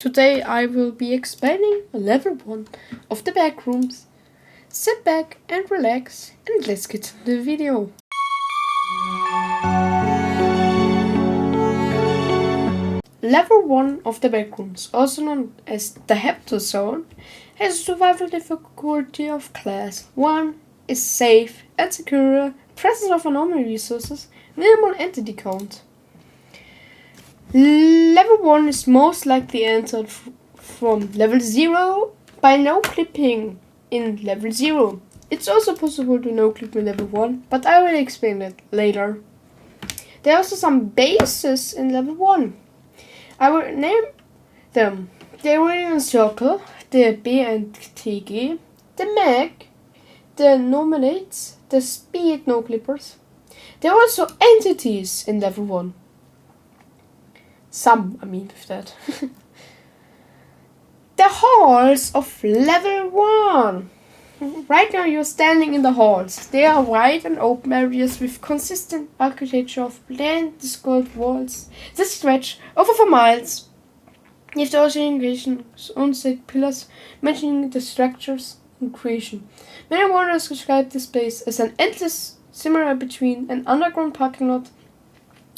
Today I will be explaining level 1 of the Backrooms. Sit back and relax and let's get to the video. Level 1 of the Backrooms, also known as the Habitat Zone, has a survival difficulty of class 1, is safe and secure, presence of anomaly resources, minimal entity count. Level 1 is most likely entered from level 0 by no-clipping in level 0. It's also possible to no-clip in level 1, but I will explain it later. There are also some bases in level 1. I will name them. The Iranian Circle, the BNTG, the Mag, the Nominates, the Speed No-Clippers. There are also entities in level 1. With that. The halls of level 1. Right now you're standing in the halls. They are wide and open areas with consistent architecture of bland, discolored walls that stretch over for miles. If the organization's unset pillars mentioning the structures and creation. Many warners describe this place as an endless similar between an underground parking lot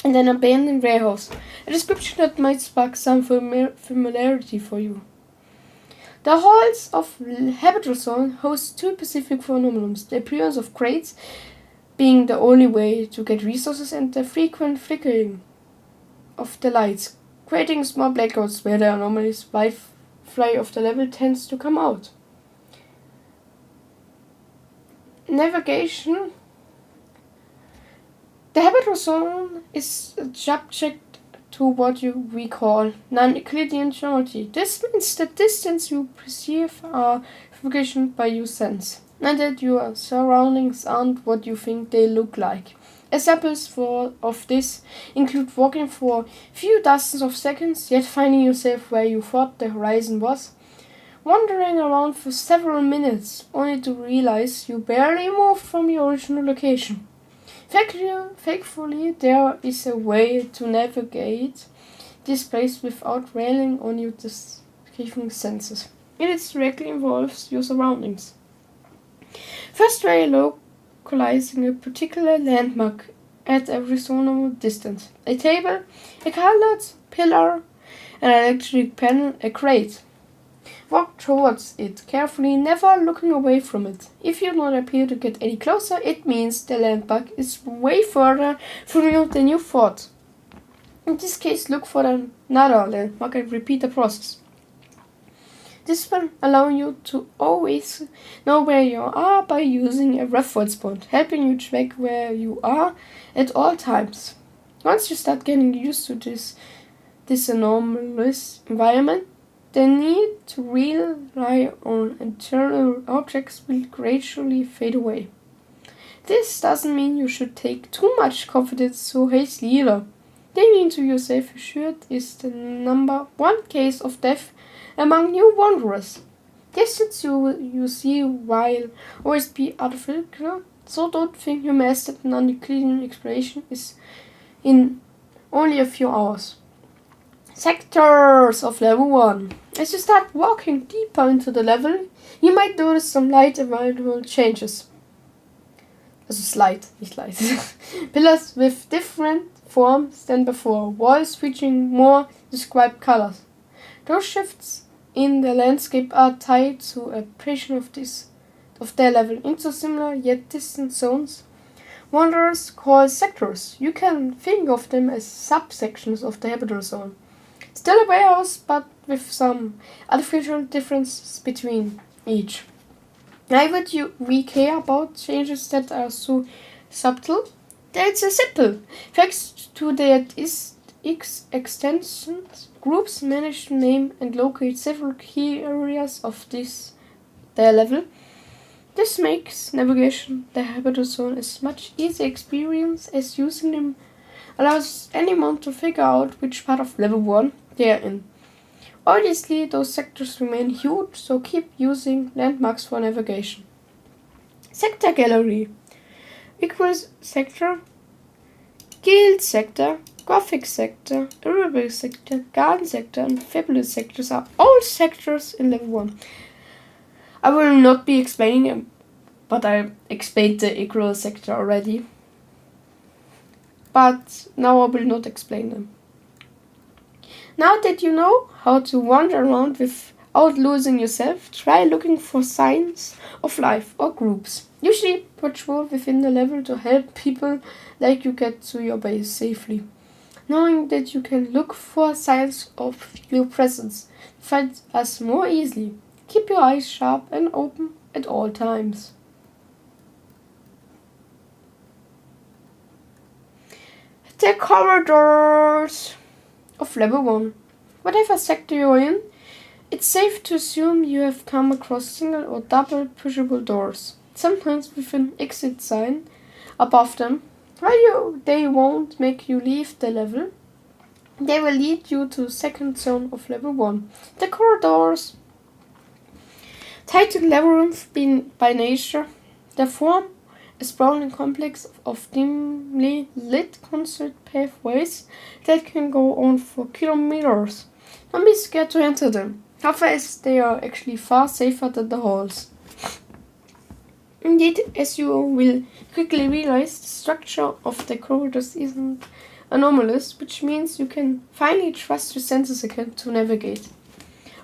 and an abandoned warehouse, a description that might spark some familiarity for you. The halls of Habitat Zone host two specific phenomena: the appearance of crates being the only way to get resources and the frequent flickering of the lights, creating small blackouts where the anomalous Wi-Fi of the level tends to come out. Navigation. The Habitat Zone is subject to what we call non-Euclidean geometry. This means the distance you perceive are propagation by your sense, and that your surroundings aren't what you think they look like. Examples of this include walking for a few dozens of seconds, yet finding yourself where you thought the horizon was, wandering around for several minutes, only to realize you barely moved from your original location. Thankfully, there is a way to navigate this place without railing on your deceiving senses. It directly involves your surroundings. First, try localizing a particular landmark at a reasonable distance. A table, a colored pillar, an electric panel, a crate. Walk towards it carefully, never looking away from it. If you don't appear to get any closer, it means the landmark is way further from you than you thought. In this case, look for another landmark and repeat the process. This will allow you to always know where you are by using a reference point, helping you track where you are at all times. Once you start getting used to this anomalous environment, the need to rely on internal objects will gradually fade away. This doesn't mean you should take too much confidence so hastily either. Getting into your safe assured is the number one case of death among new wanderers. Distance you see while always be artificial, so don't think you mastered non-Euclidean exploration is in only a few hours. Sectors of level 1. As you start walking deeper into the level, you might notice some light environmental changes. Pillars with different forms than before, walls featuring more described colors. Those shifts in the landscape are tied to a portion of their level into similar yet distant zones. Wanderers call sectors. You can think of them as subsections of the Habitat Zone. Still a warehouse, but with some artificial differences between each. Why would we care about changes that are so subtle? That's simple. Thanks to their extensions, groups manage to name and locate several key areas of their level. This makes navigation the Habitat Zone as much easier experience as using them allows anyone to figure out which part of level 1 they are in. Obviously, those sectors remain huge, so keep using landmarks for navigation. Sector gallery equals sector, guild sector, Gothic sector, Irregular sector, Garden sector, and Fabulous sectors are all sectors in level 1. I will not be explaining them, but I explained the Irregular sector already. But now I will not explain them. Now that you know how to wander around without losing yourself, try looking for signs of life or groups. Usually patrol within the level to help people like you get to your base safely. Knowing that you can look for signs of your presence, find us more easily. Keep your eyes sharp and open at all times. The corridors of level 1. Whatever sector you're in, it's safe to assume you have come across single or double pushable doors, sometimes with an exit sign above them. While they won't make you leave the level, they will lead you to the second zone of level 1. The corridors, titled labyrinth by nature, they form a sprawling complex of dimly lit concrete pathways that can go on for kilometers. Don't be scared to enter them. However, as they are actually far safer than the halls. Indeed, as you will quickly realize, the structure of the corridors isn't anomalous, which means you can finally trust your senses again to navigate.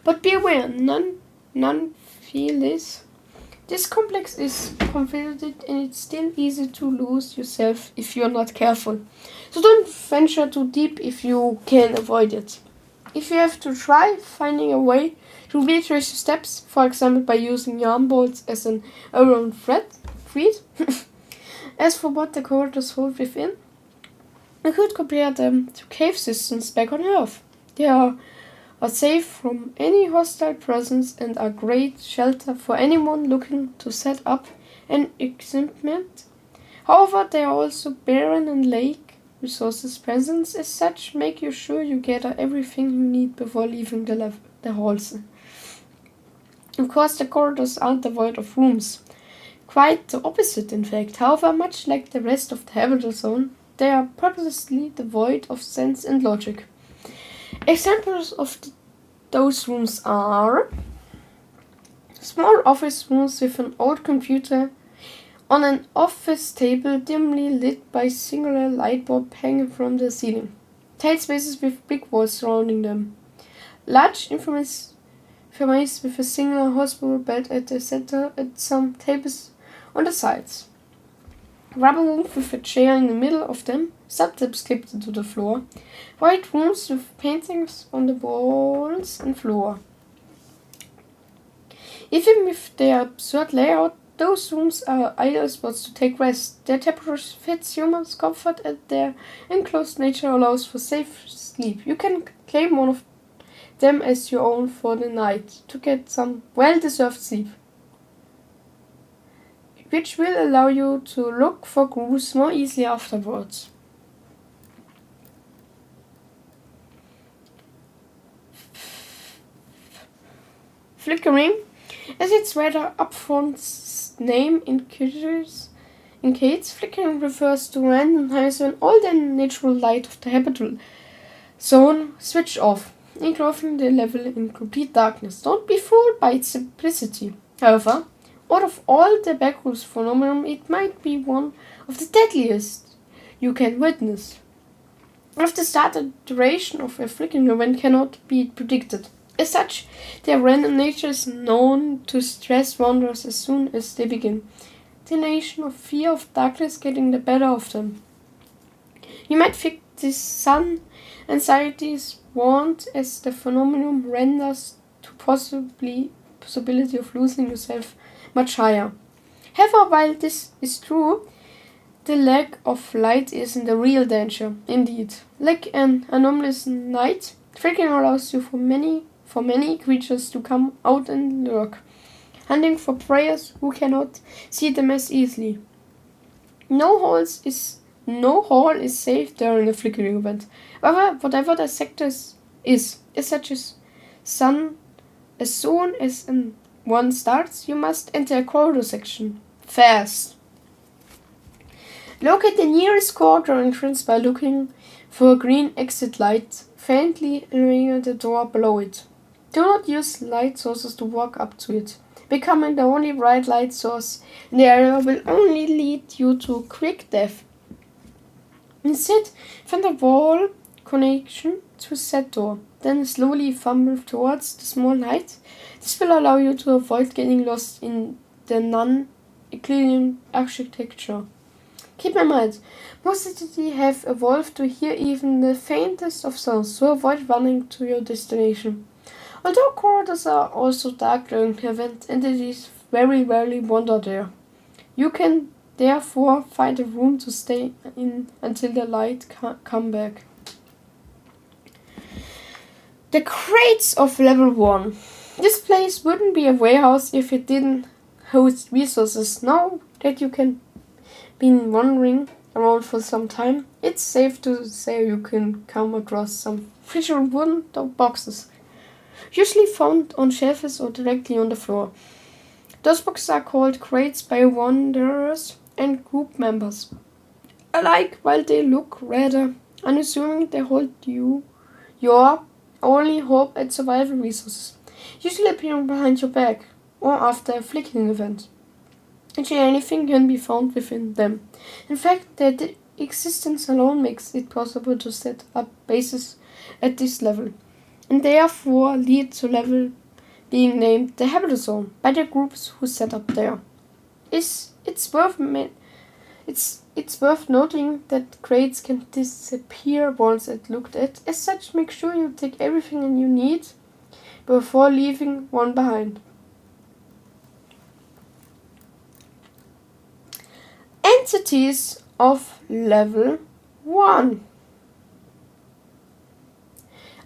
But be aware, none feel this. This complex is convoluted and it's still easy to lose yourself if you're not careful. So don't venture too deep if you can avoid it. If you have to try finding a way to retrace your steps, for example by using yarn bolts as an iron thread. As for what the corridors hold within, you could compare them to cave systems back on Earth. They are safe from any hostile presence and are great shelter for anyone looking to set up an encampment. However, they are also barren and lack resources. Presence as such make you sure you gather everything you need before leaving the halls. Of course, the corridors aren't devoid of rooms. Quite the opposite, in fact. However, much like the rest of the habitable zone, they are purposely devoid of sense and logic. Examples of those rooms are small office rooms with an old computer on an office table dimly lit by a singular light bulb hanging from the ceiling. Tile spaces with brick walls surrounding them. Large infirmaries with a singular hospital bed at the center and some tables on the sides. Rubber rooms with a chair in the middle of them, sometimes clipped into the floor. White rooms with paintings on the walls and floor. Even with their absurd layout, those rooms are ideal spots to take rest. Their temperature fits humans' comfort and their enclosed nature allows for safe sleep. You can claim one of them as your own for the night to get some well-deserved sleep, which will allow you to look for clues more easily afterwards. Flickering, as its rather upfront name indicates, flickering refers to random times when all the natural light of the habitable zone switched off, engulfing the level in complete darkness. Don't be fooled by its simplicity. However, out of all the backrooms phenomenon, it might be one of the deadliest you can witness. Of the start and duration of a flickering event cannot be predicted. As such, their random nature is known to stress wanderers as soon as they begin. The nation of fear of darkness getting the better of them. You might think this sun anxiety is warned as the phenomenon renders to possibility of losing yourself much higher. However, while this is true, the lack of light isn't the real danger. Indeed, like an anomalous night, flickering allows you for many creatures to come out and lurk, hunting for preyers who cannot see them as easily. No hall is safe during a flickering event. However, whatever the sector is, such as sun, as soon as one starts, you must enter a corridor section fast. Locate the nearest corridor entrance by looking for a green exit light, faintly illuminating the door below it. Do not use light sources to walk up to it. Becoming the only bright light source in the area will only lead you to quick death. Instead, find a wall connection to said door, then slowly fumble towards the small light. This will allow you to avoid getting lost in the non-Euclidean architecture. Keep in mind, most entities have evolved to hear even the faintest of sounds, so avoid running to your destination. Although corridors are also dark during the event, entities very rarely wander there. You can therefore find a room to stay in until the light come back. The crates of level 1. This place wouldn't be a warehouse if it didn't host resources. Now that you can been wandering around for some time, it's safe to say you can come across some fragile wooden boxes, usually found on shelves or directly on the floor. Those boxes are called crates by wanderers and group members alike. While they look rather unassuming, they hold your only hope at survival resources, usually appearing behind your back or after a flicking event. Actually, anything can be found within them. In fact, their existence alone makes it possible to set up bases at this level, and therefore lead to level being named the Habitat Zone by the groups who set up there. It's worth noting that crates can disappear once it's looked at. As such, make sure you take everything you need before leaving one behind. Entities of level 1.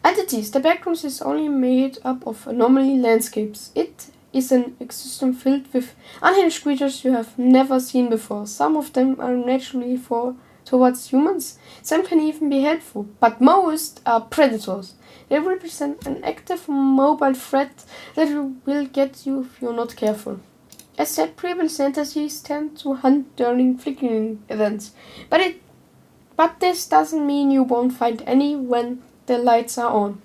Entities. The Backrooms is only made up of anomaly landscapes. It is an ecosystem filled with unhinged creatures you have never seen before. Some of them are naturally towards humans. Some can even be helpful, but most are predators. They represent an active mobile threat that will get you if you're not careful. As said previously, entities tend to hunt during flickering events, but this doesn't mean you won't find any when the lights are on.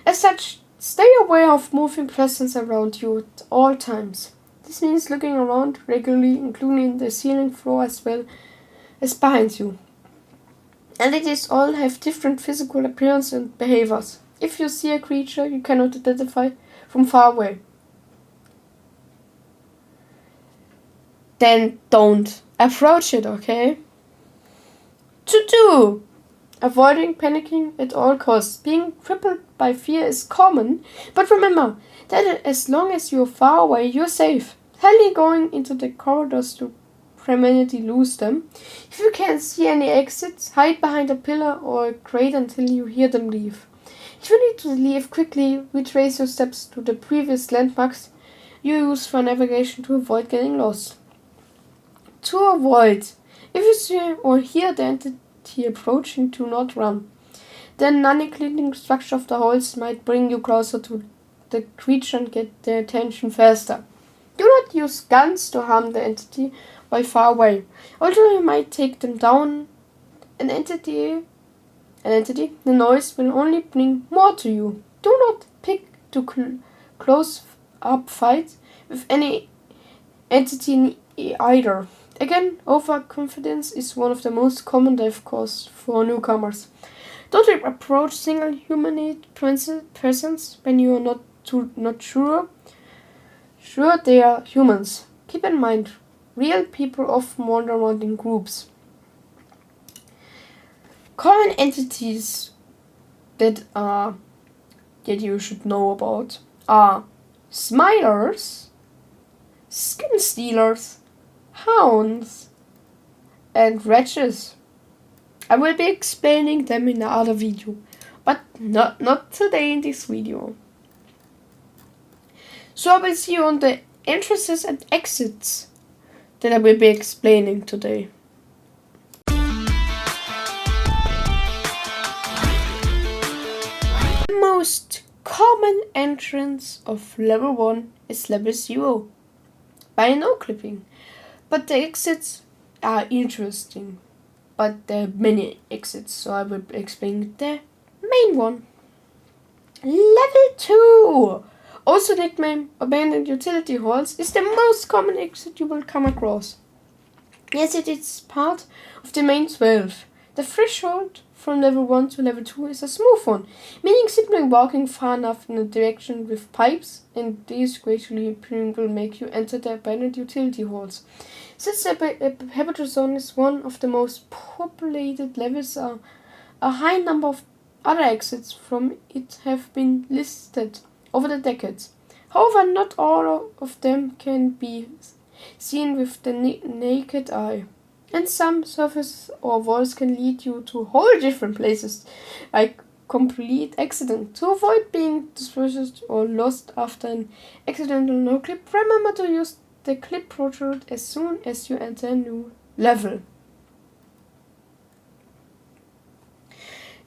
As such, stay aware of moving presence around you at all times. This means looking around regularly, including the ceiling floor as well as behind you. Entities all have different physical appearance and behaviors. If you see a creature you cannot identify from far away, then don't approach it, okay? To do! Avoiding panicking at all costs. Being crippled by fear is common, but remember that as long as you're far away, you're safe. Hardly going into the corridors to permanently lose them. If you can't see any exits, hide behind a pillar or a crate until you hear them leave. If you need to leave quickly, retrace your steps to the previous landmarks you use for navigation to avoid getting lost. To avoid, if you see or hear the entity approaching, do not run. The non-Euclidean structure of the halls might bring you closer to the creature and get their attention faster. Do not use guns to harm the entity while far away. Although you might take them down, an entity, the noise will only bring more to you. Do not pick to close up fight with any entity either. Again, overconfidence is one of the most common death causes for newcomers. Don't approach single humanoid presence when you are not sure they are humans. Keep in mind, real people often wander around in groups. Common entities that you should know about are smilers, skin stealers, hounds, and wretches. I will be explaining them in another video, but not today in this video. So I will see you on the entrances and exits that I will be explaining today. The most common entrance of level 1 is level 0 by no clipping, but the exits are interesting. but there are many exits, so I will explain the main one. Level 2, also nicknamed abandoned utility halls, is the most common exit you will come across. Yes, it is part of the main 12. The threshold from level 1 to level 2 is a smooth one, meaning simply walking far enough in a direction with pipes and these gradually appearing will make you enter the abandoned utility halls. Since the habitable zone is one of the most populated levels, a high number of other exits from it have been listed over the decades. However, not all of them can be seen with the naked eye. And some surfaces or walls can lead you to whole different places, like complete accident. To avoid being dispersed or lost after an accidental no-clip, remember to use the clip protrude as soon as you enter a new level.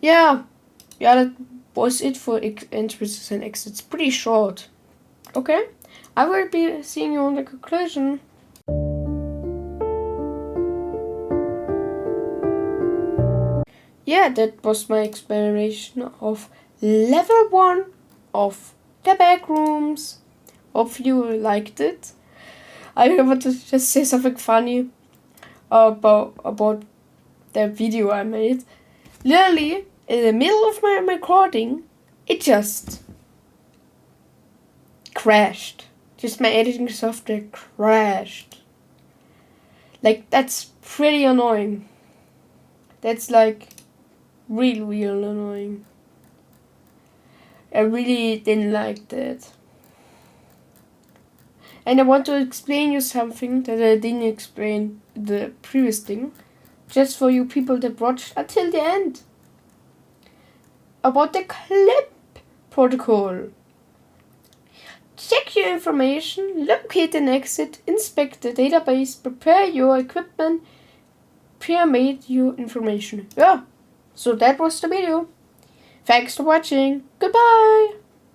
Yeah, that was it for entrances and exits. Pretty short. Okay, I will be seeing you on the conclusion. Yeah, that was my exploration of level 1 of the Backrooms. Hope you liked it. I want to just say something funny about the video I made. Literally, in the middle of my recording, it just crashed. Just my editing software crashed. Like, that's pretty annoying. That's like real annoying. I really didn't like that. And I want to explain you something that I didn't explain the previous thing. Just for you people that watched until the end. About the clip protocol. Check your information, locate an exit, inspect the database, prepare your equipment, pyramid your information. Yeah, so that was the video. Thanks for watching. Goodbye.